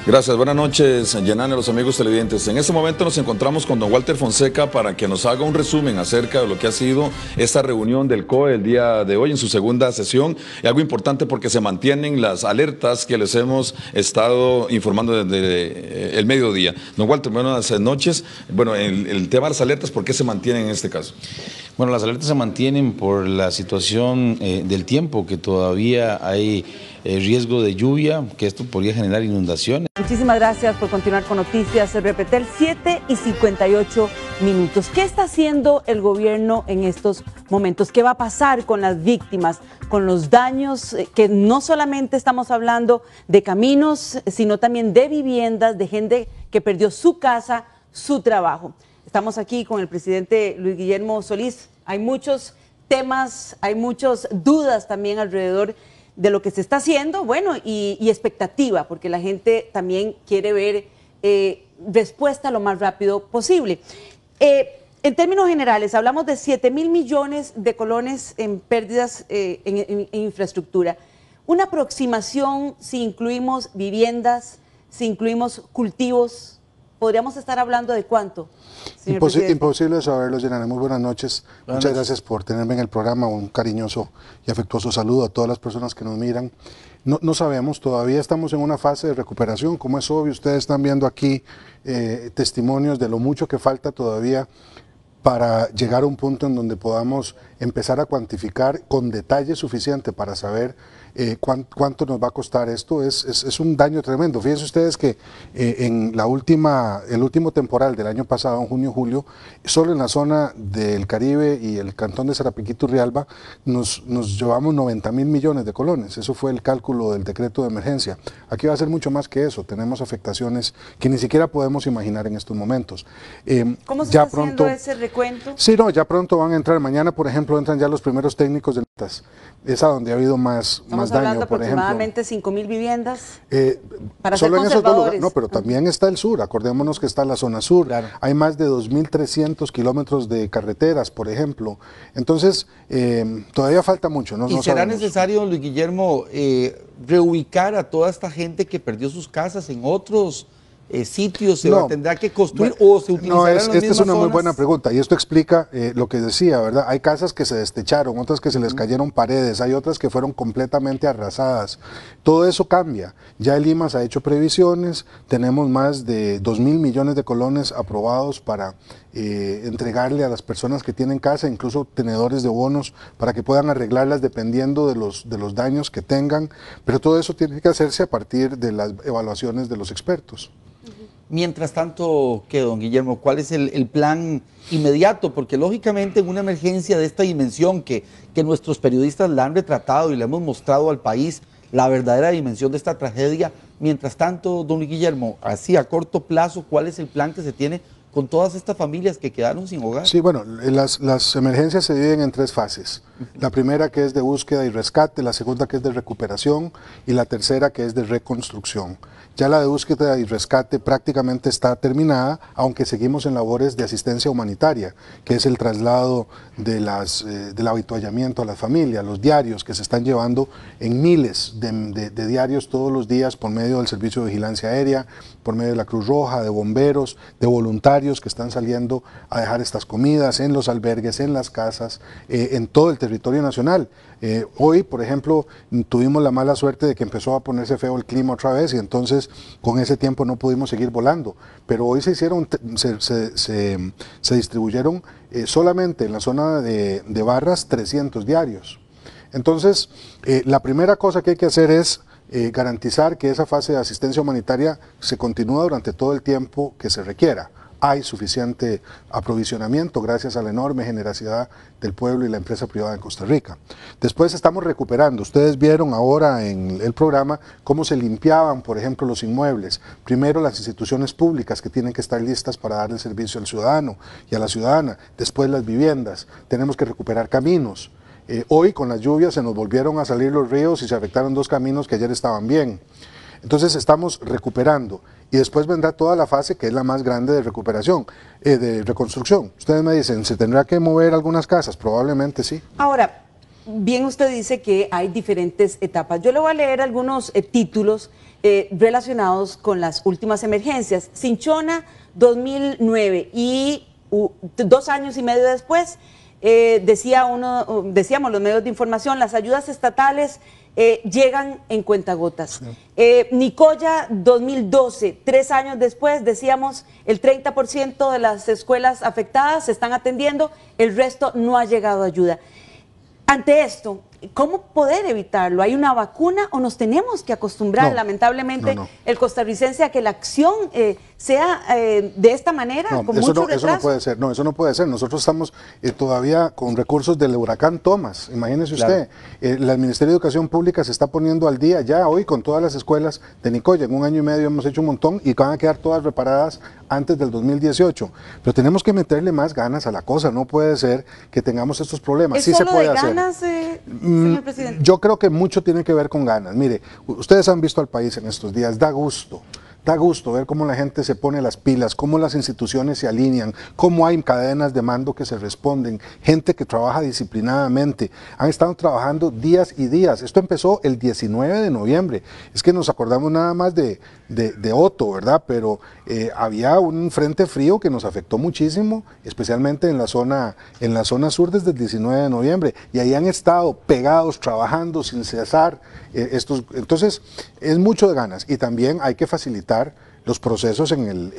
Gracias, buenas noches, Yanane, los amigos televidentes. En este momento nos encontramos con don Walter Fonseca para que nos haga un resumen acerca de lo que ha sido esta reunión del COE el día de hoy en su segunda sesión. Y algo importante porque se mantienen las alertas que les hemos estado informando desde el mediodía. Don Walter, buenas noches. Bueno, el tema de las alertas, ¿por qué se mantienen en este caso? Bueno, las alertas se mantienen por la situación del tiempo, que todavía hay riesgo de lluvia, que esto podría generar inundaciones. Muchísimas gracias por continuar con Noticias Repretel, 7:58. ¿Qué está haciendo el gobierno en estos momentos? ¿Qué va a pasar con las víctimas, con los daños? Que no solamente estamos hablando de caminos, sino también de viviendas, de gente que perdió su casa, su trabajo. Estamos aquí con el presidente Luis Guillermo Solís. Hay muchos temas, hay muchas dudas también alrededor de lo que se está haciendo, bueno, y expectativa, porque la gente también quiere ver respuesta lo más rápido posible. En términos generales, hablamos de 7.000 millones de colones en pérdidas en infraestructura. Una aproximación, si incluimos viviendas, si incluimos cultivos, ¿podríamos estar hablando de cuánto? Imposible saberlo, Yanane. Muy buenas noches. Muchas gracias por tenerme en el programa. Un cariñoso y afectuoso saludo a todas las personas que nos miran. No sabemos, todavía estamos en una fase de recuperación. Como es obvio, ustedes están viendo aquí testimonios de lo mucho que falta todavía para llegar a un punto en donde podamos empezar a cuantificar con detalle suficiente para saber cuánto nos va a costar esto. Es un daño tremendo. Fíjense ustedes que en el último temporal del año pasado, en junio-julio, solo en la zona del Caribe y el cantón de Sarapiquí y Turrialba nos llevamos 90.000 millones de colones. Eso fue el cálculo del decreto de emergencia. Aquí va a ser mucho más que eso. Tenemos afectaciones que ni siquiera podemos imaginar en estos momentos. ¿Cómo se está haciendo ese recuento? Sí, no, ya pronto van a entrar. Mañana, por ejemplo, entran ya los primeros técnicos de notas. Es a donde ha habido más daño, hablando por ejemplo. Aproximadamente 5.000 viviendas para solo ser en esos dos lugares. conservadores. No, pero también está el sur. Acordémonos que está la zona sur. Claro. Hay más de 2.300 kilómetros de carreteras, por ejemplo. Entonces, todavía falta mucho. ¿Y será necesario, Luis Guillermo, reubicar a toda esta gente que perdió sus casas en otros sitios? ¿Se tendrá que construir o se utilizarán las mismas esta es una muy zonas? buena pregunta y esto explica lo que decía, ¿verdad? Hay casas que se destecharon, otras que se les cayeron paredes, hay otras que fueron completamente arrasadas. Todo eso cambia. Ya el IMAS ha hecho previsiones, tenemos más de 2.000 millones de colones aprobados para entregarle a las personas que tienen casa, incluso tenedores de bonos para que puedan arreglarlas dependiendo de los daños que tengan, pero todo eso tiene que hacerse a partir de las evaluaciones de los expertos. Mientras tanto, ¿qué, don Guillermo? ¿Cuál es el plan inmediato? Porque lógicamente en una emergencia de esta dimensión que nuestros periodistas la han retratado y le hemos mostrado al país la verdadera dimensión de esta tragedia, mientras tanto, don Guillermo, así a corto plazo, ¿cuál es el plan que se tiene con todas estas familias que quedaron sin hogar? Sí, bueno, las emergencias se dividen en tres fases. La primera que es de búsqueda y rescate, la segunda que es de recuperación y la tercera que es de reconstrucción. Ya la de búsqueda y rescate prácticamente está terminada, aunque seguimos en labores de asistencia humanitaria, que es el traslado del habituallamiento a las familias, los diarios que se están llevando en miles de diarios todos los días por medio del Servicio de Vigilancia Aérea, por medio de la Cruz Roja, de bomberos, de voluntarios que están saliendo a dejar estas comidas en los albergues, en las casas, en todo el territorio nacional. Hoy, por ejemplo, tuvimos la mala suerte de que empezó a ponerse feo el clima otra vez y entonces con ese tiempo no pudimos seguir volando, pero hoy se distribuyeron solamente en la zona de Barras 300 diarios. Entonces, la primera cosa que hay que hacer es garantizar que esa fase de asistencia humanitaria se continúa durante todo el tiempo que se requiera. Hay suficiente aprovisionamiento gracias a la enorme generosidad del pueblo y la empresa privada en Costa Rica. Después estamos recuperando. Ustedes vieron ahora en el programa cómo se limpiaban, por ejemplo, los inmuebles. Primero las instituciones públicas que tienen que estar listas para darle servicio al ciudadano y a la ciudadana. Después las viviendas. Tenemos que recuperar caminos. Hoy con las lluvias se nos volvieron a salir los ríos y se afectaron dos caminos que ayer estaban bien. Entonces estamos recuperando y después vendrá toda la fase que es la más grande de recuperación, de reconstrucción. Ustedes me dicen, ¿se tendrá que mover algunas casas? Probablemente sí. Ahora, bien usted dice que hay diferentes etapas. Yo le voy a leer algunos títulos relacionados con las últimas emergencias. Cinchona 2009 y 2 años y medio después, decíamos los medios de información, las ayudas estatales llegan en cuentagotas. Nicoya 2012, 3 años después, decíamos el 30% de las escuelas afectadas se están atendiendo, el resto no ha llegado ayuda. Ante esto, ¿cómo poder evitarlo? ¿Hay una vacuna o nos tenemos que acostumbrar, lamentablemente, el costarricense a que la acción sea de esta manera, con mucho retraso? Eso no puede ser, eso no puede ser. Nosotros estamos todavía con recursos del huracán Thomas, imagínese usted. El Ministerio de Educación Pública se está poniendo al día ya hoy con todas las escuelas de Nicoya. En 1 año y medio hemos hecho un montón y van a quedar todas reparadas antes del 2018. Pero tenemos que meterle más ganas a la cosa, no puede ser que tengamos estos problemas. Sí se puede hacer. Ganas, señor presidente? Yo creo que mucho tiene que ver con ganas. Mire, ustedes han visto al país en estos días, da gusto ver cómo la gente se pone las pilas, cómo las instituciones se alinean, cómo hay cadenas de mando que se responden, gente que trabaja disciplinadamente, han estado trabajando días y días. Esto empezó el 19 de noviembre, es que nos acordamos nada más de Otto, ¿verdad? Pero había un frente frío que nos afectó muchísimo, especialmente en la zona sur desde el 19 de noviembre, y ahí han estado pegados, trabajando sin cesar. Entonces, es mucho de ganas, y también hay que facilitar los procesos en el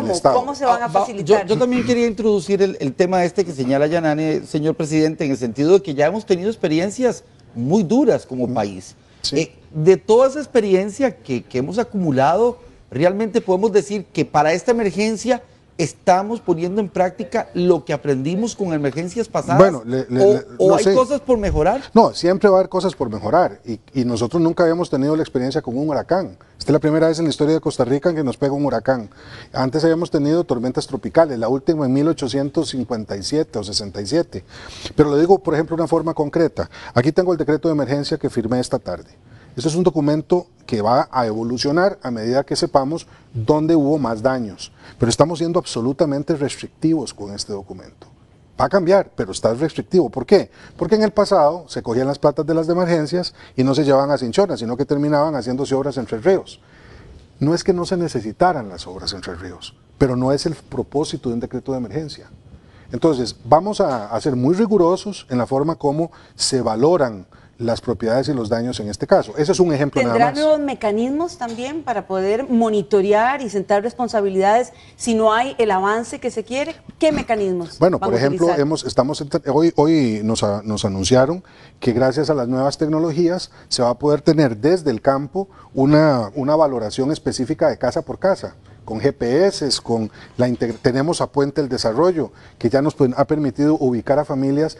Estado. ¿Cómo se van a facilitar? Yo también quería introducir el tema que señala Yanane, señor presidente, en el sentido de que ya hemos tenido experiencias muy duras como país. Sí. De toda esa experiencia que hemos acumulado, realmente podemos decir que para esta emergencia estamos poniendo en práctica lo que aprendimis con emergencias pasadas. Bueno, ¿O hay cosas por mejorar? No, siempre va a haber cosas por mejorar, y nosotros nunca habíamos tenido la experiencia con un huracán. Esta es la primera vez en la historia de Costa Rica en que nos pega un huracán. Antes habíamos tenido tormentas tropicales, la última en 1857 o 67. Pero lo digo, por ejemplo, de una forma concreta. Aquí tengo el decreto de emergencia que firmé esta tarde. Este es un documento que va a evolucionar a medida que sepamos dónde hubo más daños, pero estamos siendo absolutamente restrictivos con este documento. Va a cambiar, pero está restrictivo. ¿Por qué? Porque en el pasado se cogían las platas de las emergencias y no se llevaban a Cinchona, sino que terminaban haciéndose obras en Tres Ríos. No es que no se necesitaran las obras en Tres Ríos, pero no es el propósito de un decreto de emergencia. Entonces, vamos a ser muy rigurosos en la forma como se valoran las propiedades y los daños en este caso. Ese es un ejemplo nada más. ¿Tendrá nuevos mecanismos también para poder monitorear y sentar responsabilidades si no hay el avance que se quiere? ¿Qué mecanismos? Bueno, por ejemplo, hoy nos anunciaron que gracias a las nuevas tecnologías se va a poder tener desde el campo una valoración específica de casa por casa, con GPS, tenemos a Puente el Desarrollo, que ya nos ha permitido ubicar a familias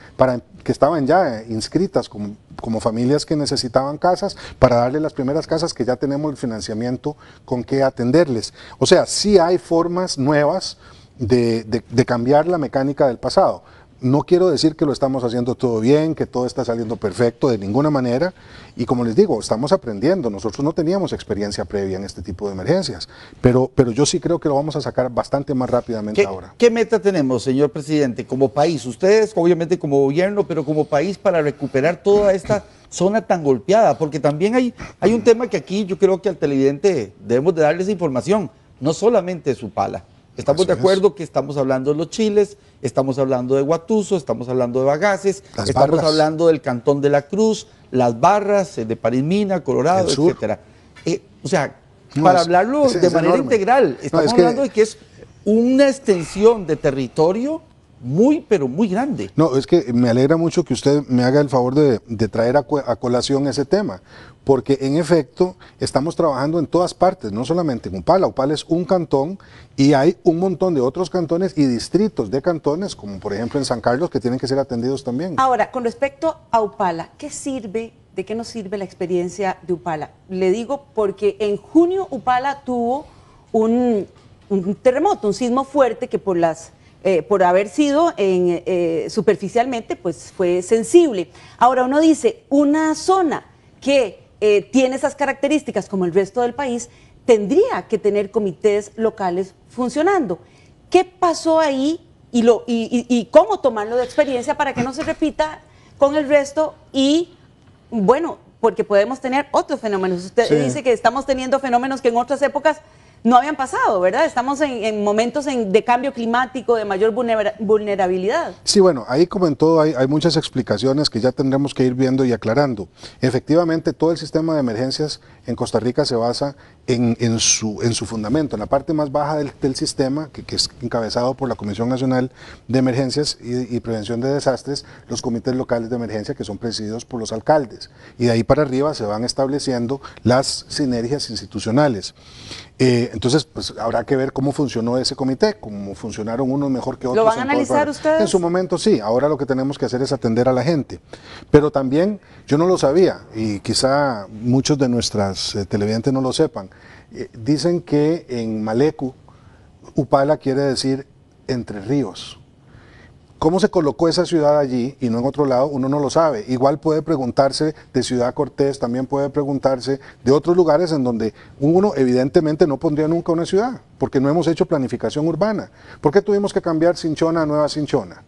que estaban ya inscritas como familias que necesitaban casas, para darle las primeras casas que ya tenemos el financiamiento con que atenderles. O sea, sí hay formas nuevas de cambiar la mecánica del pasado. No quiero decir que lo estamos haciendo todo bien, que todo está saliendo perfecto, de ninguna manera. Y como les digo, estamos aprendiendo. Nosotros no teníamos experiencia previa en este tipo de emergencias. Pero yo sí creo que lo vamos a sacar bastante más rápidamente ahora. ¿Qué meta tenemos, señor presidente, como país? Ustedes, obviamente, como gobierno, pero como país, para recuperar toda esta zona tan golpeada. Porque también hay un tema que aquí yo creo que al televidente debemos de darles información. No solamente Upala. Estamos de acuerdo que estamos hablando de los Chiles, estamos hablando de Guatuso, estamos hablando de Bagaces, estamos hablando del Cantón de la Cruz, Las Barras, de Parismina, Colorado, etcétera. O sea, para hablarlo de manera integral, estamos hablando de que es una extensión de territorio muy, pero muy grande. No, es que me alegra mucho que usted me haga el favor de traer a colación ese tema, porque en efecto estamos trabajando en todas partes, no solamente en Upala. Upala es un cantón y hay un montón de otros cantones y distritos de cantones, como por ejemplo en San Carlos, que tienen que ser atendidos también. Ahora, con respecto a Upala, ¿de qué nos sirve la experiencia de Upala? Le digo porque en junio Upala tuvo un terremoto, un sismo fuerte que por haber sido superficialmente, pues fue sensible. Ahora uno dice, una zona que tiene esas características como el resto del país, tendría que tener comités locales funcionando. ¿Qué pasó ahí y cómo tomarlo de experiencia para que no se repita con el resto y, bueno, porque podemos tener otros fenómenos. Usted Sí. dice que estamos teniendo fenómenos que en otras épocas no habían pasado, ¿verdad? Estamos en momentos de cambio climático, de mayor vulnerabilidad. Sí, bueno, ahí como en todo hay muchas explicaciones que ya tendremos que ir viendo y aclarando. Efectivamente, todo el sistema de emergencias en Costa Rica se basa en su fundamento, en la parte más baja del sistema, que es encabezado por la Comisión Nacional de Emergencias y Prevención de Desastres, los comités locales de emergencia que son presididos por los alcaldes. Y de ahí para arriba se van estableciendo las sinergias institucionales. Entonces, pues habrá que ver cómo funcionó ese comité, cómo funcionaron unos mejor que otros. ¿Lo van a en todo el analizar país. ustedes? En su momento sí, ahora lo que tenemos que hacer es atender a la gente. Pero también, yo no lo sabía, y quizá muchos de nuestras televidentes no lo sepan, dicen que en Malecu, Upala quiere decir Entre Ríos. ¿Cómo se colocó esa ciudad allí y no en otro lado? Uno no lo sabe. Igual puede preguntarse de Ciudad Cortés, también puede preguntarse de otros lugares en donde uno evidentemente no pondría nunca una ciudad, porque no hemos hecho planificación urbana. ¿Por qué tuvimos que cambiar Cinchona a Nueva Cinchona?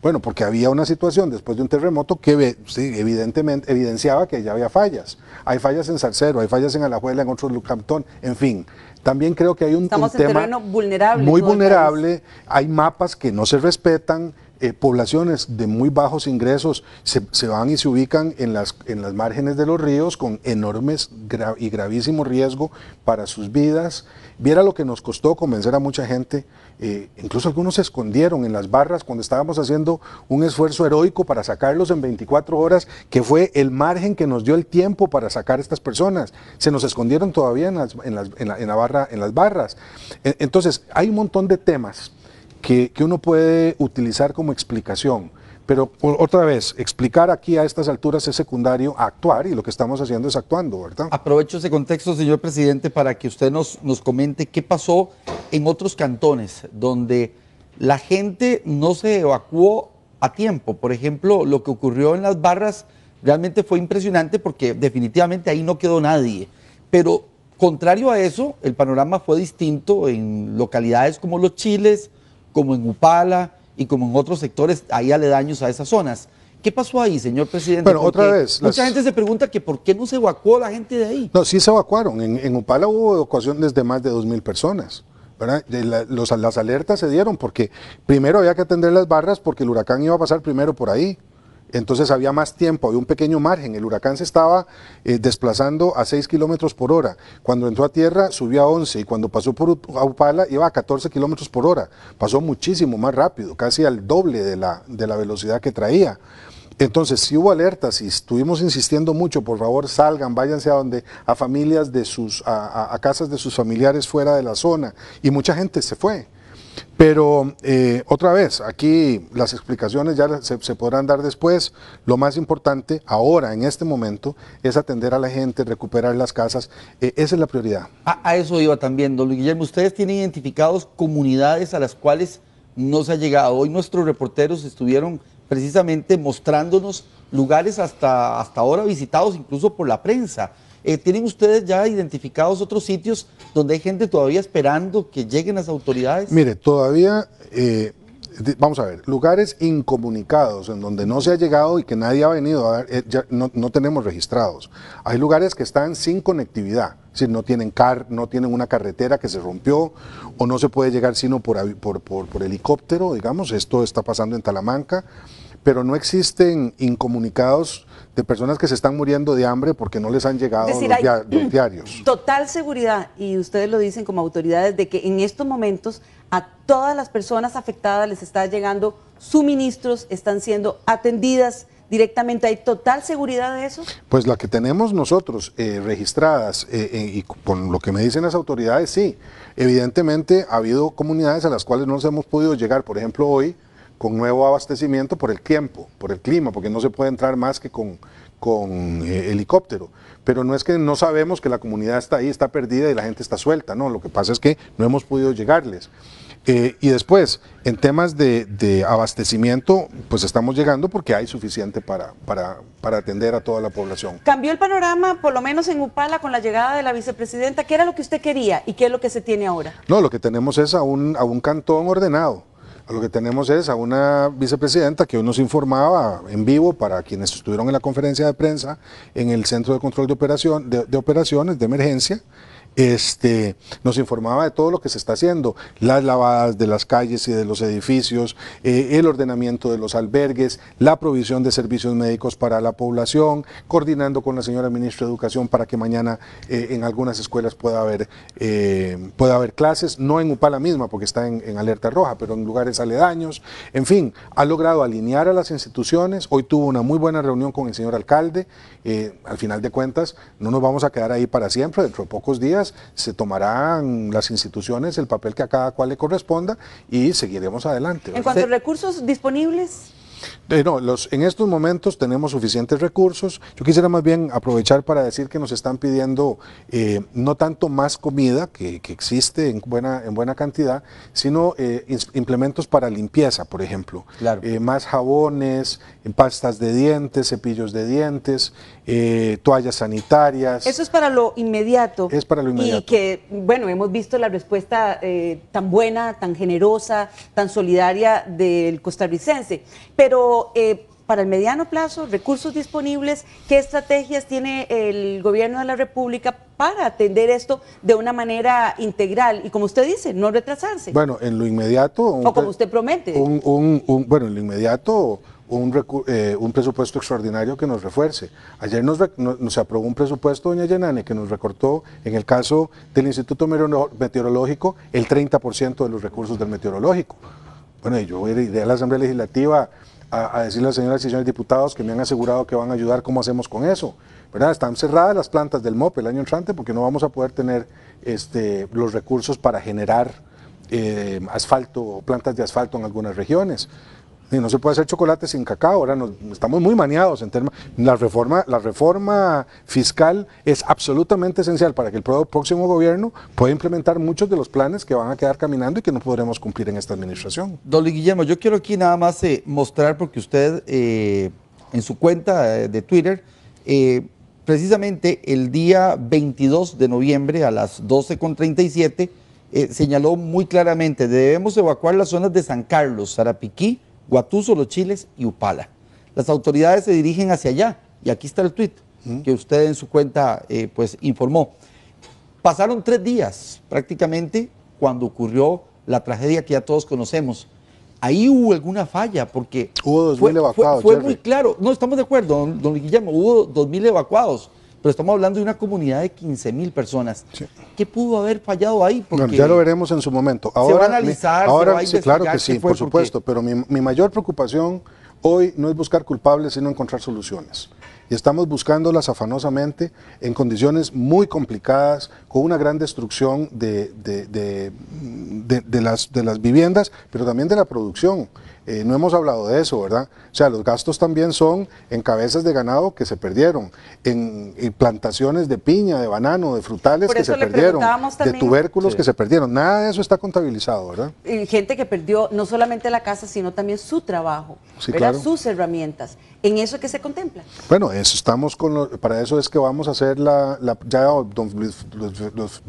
Bueno, porque había una situación después de un terremoto que sí, evidentemente evidenciaba que ya había fallas. Hay fallas en Zarcero, hay fallas en Alajuela, en otros Cantón, en fin. También creo que hay un Estamos en tema terreno vulnerable. muy todo el vulnerable, hay mapas que no se respetan, poblaciones de muy bajos ingresos se van y se ubican en las márgenes de los ríos con enormes y gravísimo riesgo para sus vidas. Viera lo que nos costó convencer a mucha gente, incluso algunos se escondieron en las barras cuando estábamos haciendo un esfuerzo heroico para sacarlos en 24 horas, que fue el margen que nos dio el tiempo para sacar a estas personas. Se nos escondieron todavía en las barras. Entonces, hay un montón de temas que uno puede utilizar como explicación, pero otra vez, explicar aquí a estas alturas es secundario a actuar, y lo que estamos haciendo es actuando, ¿verdad? Aprovecho ese contexto, señor presidente, para que usted nos comente qué pasó en otros cantones donde la gente no se evacuó a tiempo. Por ejemplo, lo que ocurrió en Las Barras realmente fue impresionante porque definitivamente ahí no quedó nadie, pero contrario a eso, el panorama fue distinto en localidades como Los Chiles, como en Upala y como en otros sectores ahí aledaños a esas zonas. ¿Qué pasó ahí, señor presidente? Bueno, Porque otra vez, mucha gente se pregunta que por qué no se evacuó la gente de ahí. No, sí se evacuaron. En Upala hubo evacuaciones de más de 2.000 personas, ¿verdad? Las alertas se dieron porque primero había que atender Las Barras porque el huracán iba a pasar primero por ahí. Entonces había más tiempo, había un pequeño margen. El huracán se estaba desplazando a 6 kilómetros por hora. Cuando entró a tierra subió a 11 y cuando pasó por Upala iba a 14 kilómetros por hora. Pasó muchísimo más rápido, casi al doble de la velocidad que traía. Entonces, sí hubo alertas y estuvimos insistiendo mucho, por favor salgan, váyanse a familias a casas de sus familiares fuera de la zona, y mucha gente se fue. Pero otra vez, aquí las explicaciones ya se podrán dar después. Lo más importante ahora, en este momento, es atender a la gente, recuperar las casas. Esa es la prioridad. A eso iba también, don Luis Guillermo. Ustedes tienen identificados comunidades a las cuales no se ha llegado. Hoy nuestros reporteros estuvieron precisamente mostrándonos lugares hasta ahora visitados incluso por la prensa. ¿Tienen ustedes ya identificados otros sitios donde hay gente todavía esperando que lleguen las autoridades? Mire, todavía, vamos a ver, lugares incomunicados en donde no se ha llegado y que nadie ha venido a ver, ya no tenemos registrados. Hay lugares que están sin conectividad, es decir, no tienen una carretera que se rompió o no se puede llegar sino por helicóptero, digamos. Esto está pasando en Talamanca, pero no existen incomunicados de personas que se están muriendo de hambre porque no les han llegado los diarios. Total seguridad, y ustedes lo dicen como autoridades, de que en estos momentos a todas las personas afectadas les está llegando suministros, están siendo atendidas directamente. ¿Hay total seguridad de eso? Pues la que tenemos nosotros registradas y con lo que me dicen las autoridades, sí. Evidentemente ha habido comunidades a las cuales no nos hemos podido llegar, por ejemplo hoy, con nuevo abastecimiento por el tiempo, por el clima, porque no se puede entrar más que con helicóptero. Pero no es que no sabemos que la comunidad está ahí, está perdida y la gente está suelta, no, lo que pasa es que no hemos podido llegarles. Y después, en temas de abastecimiento, pues estamos llegando porque hay suficiente para atender a toda la población. ¿Cambió el panorama, por lo menos en Upala, con la llegada de la vicepresidenta? ¿Qué era lo que usted quería y qué es lo que se tiene ahora? No, lo que tenemos es a un cantón ordenado, Lo que tenemos es a una vicepresidenta que hoy nos informaba en vivo para quienes estuvieron en la conferencia de prensa en el Centro de Control de Operaciones de Emergencia. Nos informaba de todo lo que se está haciendo, las lavadas de las calles y de los edificios, el ordenamiento de los albergues, la provisión de servicios médicos para la población, coordinando con la señora ministra de Educación para que mañana en algunas escuelas pueda haber clases, no en Upala misma porque está en alerta roja, pero en lugares aledaños. En fin, ha logrado alinear a las instituciones. Hoy tuvo una muy buena reunión con el señor alcalde. Al final de cuentas, no nos vamos a quedar ahí para siempre. Dentro de pocos días se tomarán las instituciones el papel que a cada cual le corresponda y seguiremos adelante, ¿verdad? En cuanto a recursos disponibles. En estos momentos tenemos suficientes recursos. Yo quisiera más bien aprovechar para decir que nos están pidiendo no tanto más comida, que existe en buena cantidad, sino implementos para limpieza, por ejemplo. Claro. Más jabones, pastas de dientes, cepillos de dientes, toallas sanitarias. Eso es para lo inmediato. Es para lo inmediato. Y que, bueno, hemos visto la respuesta tan buena, tan generosa, tan solidaria del costarricense. Pero para el mediano plazo, recursos disponibles, ¿qué estrategias tiene el gobierno de la República para atender esto de una manera integral? Y como usted dice, no retrasarse. Bueno, en lo inmediato... O como usted promete. Bueno, en lo inmediato... Un presupuesto extraordinario que nos refuerce. Ayer nos aprobó un presupuesto, doña Yanane, que nos recortó, en el caso del Instituto Meteorológico, el 30% de los recursos del meteorológico. Bueno, yo iré a la Asamblea Legislativa a decirle a las señoras y señores diputados que me han asegurado que van a ayudar. ¿Cómo hacemos con eso? ¿Verdad? Están cerradas las plantas del MOP el año entrante porque no vamos a poder tener los recursos para generar asfalto o plantas de asfalto en algunas regiones. Y no se puede hacer chocolate sin cacao. Ahora estamos muy maniados en temas. La reforma fiscal es absolutamente esencial para que el próximo gobierno pueda implementar muchos de los planes que van a quedar caminando y que no podremos cumplir en esta administración. Don Luis Guillermo, yo quiero aquí nada más mostrar, porque usted en su cuenta de Twitter, precisamente el día 22 de noviembre a las 12:37, señaló muy claramente: debemos evacuar las zonas de San Carlos, Sarapiquí, Guatuso, Los Chiles y Upala. Las autoridades se dirigen hacia allá, y aquí está el tuit que usted en su cuenta pues informó. Pasaron 3 días prácticamente cuando ocurrió la tragedia que ya todos conocemos. Ahí hubo alguna falla, porque hubo 2.000 evacuados. Fue muy claro, no, estamos de acuerdo, don Guillermo, hubo 2.000 evacuados, pero estamos hablando de una comunidad de 15.000 personas. Sí. ¿Qué pudo haber fallado ahí? Porque bueno, ya lo veremos en su momento. Ahora, se va a analizar, ahora, se va a sí, claro que sí, por supuesto, pero mi mayor preocupación hoy no es buscar culpables, sino encontrar soluciones. Y estamos buscándolas afanosamente en condiciones muy complicadas, con una gran destrucción de las viviendas, pero también de la producción. No hemos hablado de eso, ¿verdad? O sea, los gastos también son en cabezas de ganado que se perdieron, en plantaciones de piña, de banano, de frutales que se perdieron, de tubérculos que se perdieron. Nada de eso está contabilizado, ¿verdad? Y gente que perdió no solamente la casa, sino también su trabajo, sí, ¿verdad? Claro. Sus herramientas. ¿En eso qué se contempla? Bueno, estamos para eso es que vamos a hacer ya don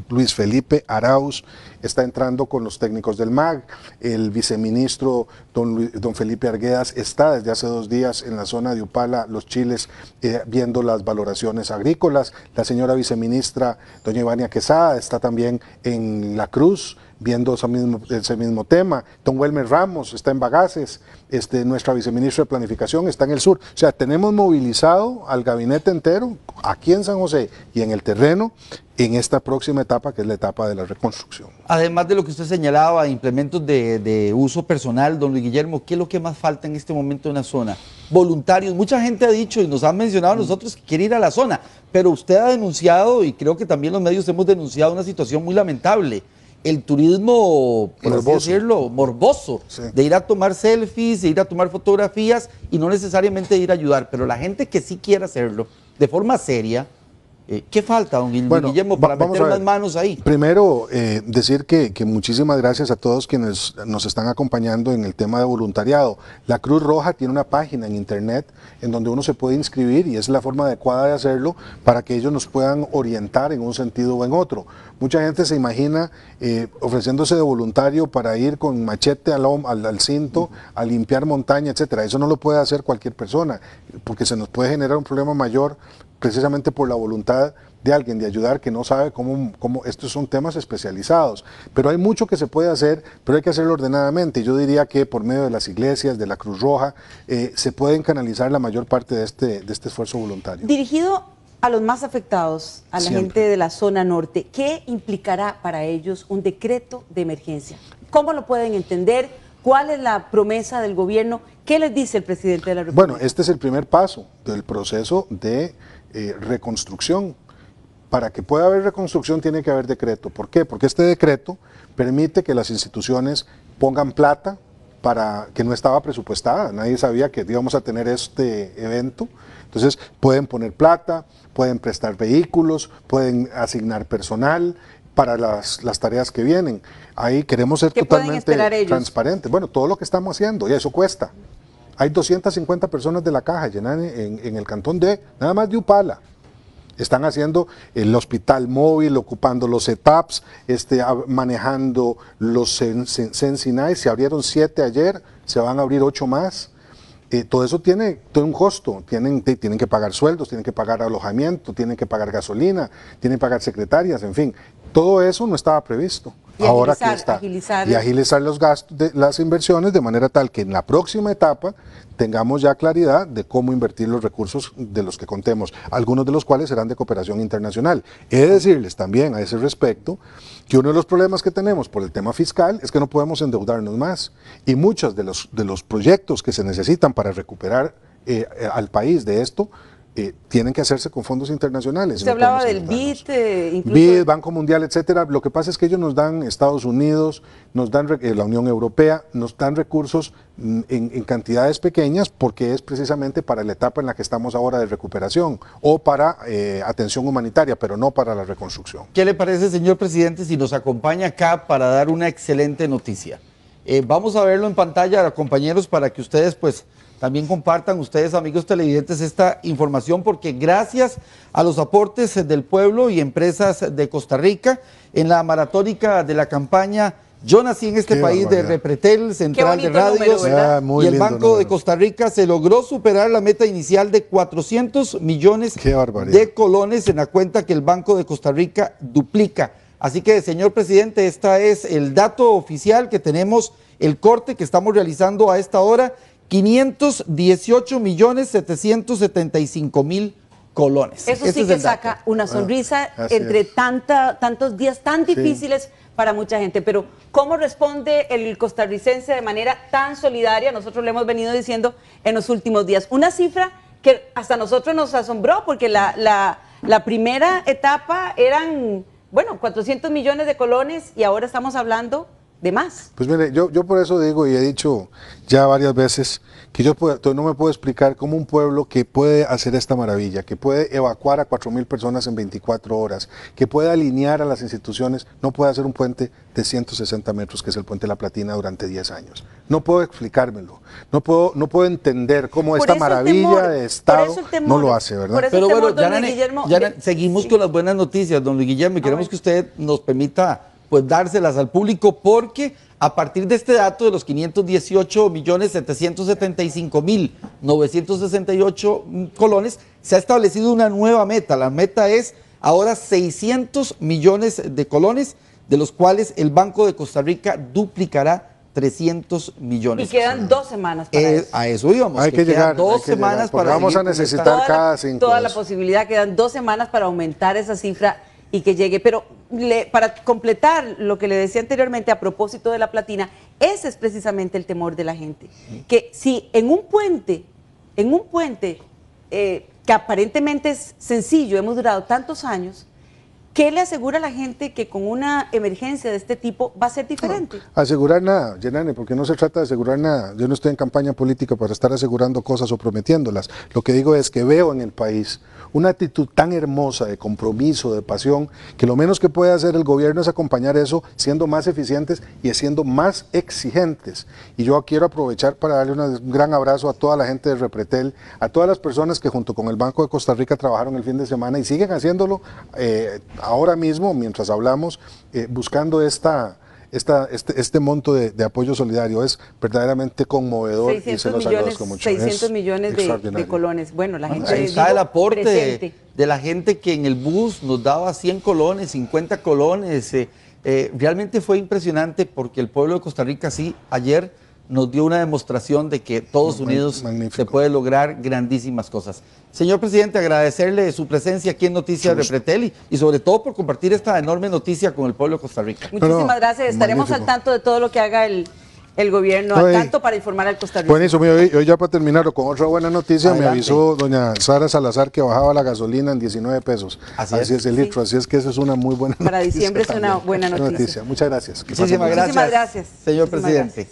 Luis Felipe Arauz está entrando con los técnicos del MAG, el viceministro don Felipe Arguedas está desde hace 2 días en la zona de Upala, Los Chiles, viendo las valoraciones agrícolas. La señora viceministra doña Ivania Quesada está también en La Cruz, viendo ese mismo tema. Don Welmer Ramos está en Bagaces, nuestra viceministra de Planificación está en el sur. O sea, tenemos movilizado al gabinete entero, aquí en San José y en el terreno, en esta próxima etapa, que es la etapa de la reconstrucción. Además de lo que usted señalaba, implementos de uso personal, don Luis Guillermo, ¿qué es lo que más falta en este momento en la zona? Voluntarios, mucha gente ha dicho y nos ha mencionado a nosotros que quiere ir a la zona, pero usted ha denunciado, y creo que también los medios hemos denunciado, una situación muy lamentable. El turismo, por así decirlo, morboso, sí, de ir a tomar selfies, de ir a tomar fotografías y no necesariamente de ir a ayudar, pero la gente que sí quiere hacerlo de forma seria, ¿Qué falta, don Guillermo, para meter las manos ahí? Primero, decir que muchísimas gracias a todos quienes nos están acompañando en el tema de voluntariado. La Cruz Roja tiene una página en internet en donde uno se puede inscribir y es la forma adecuada de hacerlo para que ellos nos puedan orientar en un sentido o en otro. Mucha gente se imagina ofreciéndose de voluntario para ir con machete al cinto a limpiar montaña, etcétera. Eso no lo puede hacer cualquier persona porque se nos puede generar un problema mayor precisamente por la voluntad de alguien de ayudar que no sabe cómo estos son temas especializados. Pero hay mucho que se puede hacer, pero hay que hacerlo ordenadamente. Yo diría que por medio de las iglesias, de la Cruz Roja, se pueden canalizar la mayor parte de este esfuerzo voluntario. Dirigido a los más afectados, a la Siempre. gente de la zona norte, ¿qué implicará para ellos un decreto de emergencia? ¿Cómo lo pueden entender? ¿Cuál es la promesa del gobierno? ¿Qué les dice el presidente de la República? Bueno, este es el primer paso del proceso de reconstrucción. Para que pueda haber reconstrucción tiene que haber decreto. ¿Por qué? Porque este decreto permite que las instituciones pongan plata para que no estaba presupuestada. Nadie sabía que íbamos a tener este evento. Entonces pueden poner plata, pueden prestar vehículos, pueden asignar personal para las tareas que vienen. Ahí queremos ser totalmente transparentes. Bueno, todo lo que estamos haciendo, y eso cuesta. Hay 250 personas de la caja en el cantón nada más de Upala. Están haciendo el hospital móvil, ocupando los ETAPs, manejando los Sensinay. Se abrieron 7 ayer, se van a abrir 8 más. Todo eso tiene un costo. Tienen que pagar sueldos, tienen que pagar alojamiento, tienen que pagar gasolina, tienen que pagar secretarias, en fin. Todo eso no estaba previsto. Y ahora agilizar, aquí está. agilizar. Y agilizar los gastos de las inversiones de manera tal que en la próxima etapa tengamos ya claridad de cómo invertir los recursos de los que contemos, algunos de los cuales serán de cooperación internacional. He de decirles también a ese respecto que uno de los problemas que tenemos por el tema fiscal es que no podemos endeudarnos más y muchos de los proyectos que se necesitan para recuperar al país de esto tienen que hacerse con fondos internacionales. Se hablaba del BID, incluso BID, Banco Mundial, etcétera. Lo que pasa es que ellos nos dan, Estados Unidos, nos dan la Unión Europea, nos dan recursos en cantidades pequeñas porque es precisamente para la etapa en la que estamos ahora de recuperación o para atención humanitaria, pero no para la reconstrucción. ¿Qué le parece, señor presidente, si nos acompaña acá para dar una excelente noticia? Vamos a verlo en pantalla, compañeros, para que ustedes pues también compartan, ustedes amigos televidentes, esta información, porque gracias a los aportes del pueblo y empresas de Costa Rica, en la maratónica de la campaña Yo Nací en este País de Repretel, Central de Radios y el Banco de Costa Rica, se logró superar la meta inicial de 400 millones de colones en la cuenta que el Banco de Costa Rica duplica. Así que, señor presidente, este es el dato oficial que tenemos, el corte que estamos realizando a esta hora, 518.775.000 colones. Eso sí que saca una sonrisa entre tantos días tan difíciles para mucha gente. Pero ¿cómo responde el costarricense de manera tan solidaria? Nosotros le hemos venido diciendo en los últimos días. Una cifra que hasta nosotros nos asombró, porque la primera etapa eran, 400 millones de colones y ahora estamos hablando de más. Pues mire, yo por eso digo y he dicho ya varias veces que yo no me puedo explicar cómo un pueblo que puede hacer esta maravilla, que puede evacuar a 4.000 personas en 24 horas, que puede alinear a las instituciones, no puede hacer un puente de 160 metros, que es el Puente La Platina, durante 10 años. No puedo explicármelo, no puedo entender cómo esta maravilla de Estado no lo hace, ¿verdad? Pero bueno, ya seguimos con las buenas noticias, don Luis Guillermo, y queremos que usted nos permita pues dárselas al público, porque a partir de este dato de los 518.775.968 colones, se ha establecido una nueva meta. La meta es ahora 600 millones de colones, de los cuales el Banco de Costa Rica duplicará 300 millones. Y quedan 2 semanas para eso. A eso íbamos. Hay que llegar. 2 semanas para vamos a necesitar cada 5. Toda la posibilidad, quedan 2 semanas para aumentar esa cifra y que llegue. Pero para completar lo que le decía anteriormente a propósito de la platina, ese es precisamente el temor de la gente. Que si en un puente que aparentemente es sencillo, hemos durado tantos años, ¿Qué le asegura a la gente que con una emergencia de este tipo va a ser diferente? No, asegurar nada, Yanane, porque no se trata de asegurar nada. Yo no estoy en campaña política para estar asegurando cosas o prometiéndolas. Lo que digo es que veo en el país una actitud tan hermosa de compromiso, de pasión, que lo menos que puede hacer el gobierno es acompañar eso siendo más eficientes y siendo más exigentes. Y yo quiero aprovechar para darle un gran abrazo a toda la gente de Repretel, a todas las personas que junto con el Banco de Costa Rica trabajaron el fin de semana y siguen haciéndolo ahora mismo, mientras hablamos, buscando este monto de apoyo solidario. Es verdaderamente conmovedor y se los agradezco mucho. 600 millones de colones. Bueno, la gente ahí está el aporte presente de la gente que en el bus nos daba 100 colones, 50 colones. Realmente fue impresionante porque el pueblo de Costa Rica sí ayer nos dio una demostración de que todos unidos se puede lograr grandísimas cosas. Señor presidente, agradecerle su presencia aquí en Noticias Repretel y sobre todo por compartir esta enorme noticia con el pueblo de Costa Rica. Muchísimas gracias. Estaremos al tanto de todo lo que haga el gobierno, al tanto para informar al Costa Rica. Buenísimo. Hoy ya para terminar con otra buena noticia, me avisó doña Sara Salazar que bajaba la gasolina en 19 pesos. Así es el litro, así es que eso es una muy buena noticia. Para diciembre es una buena noticia. Muchas gracias. Muchísimas gracias, señor presidente.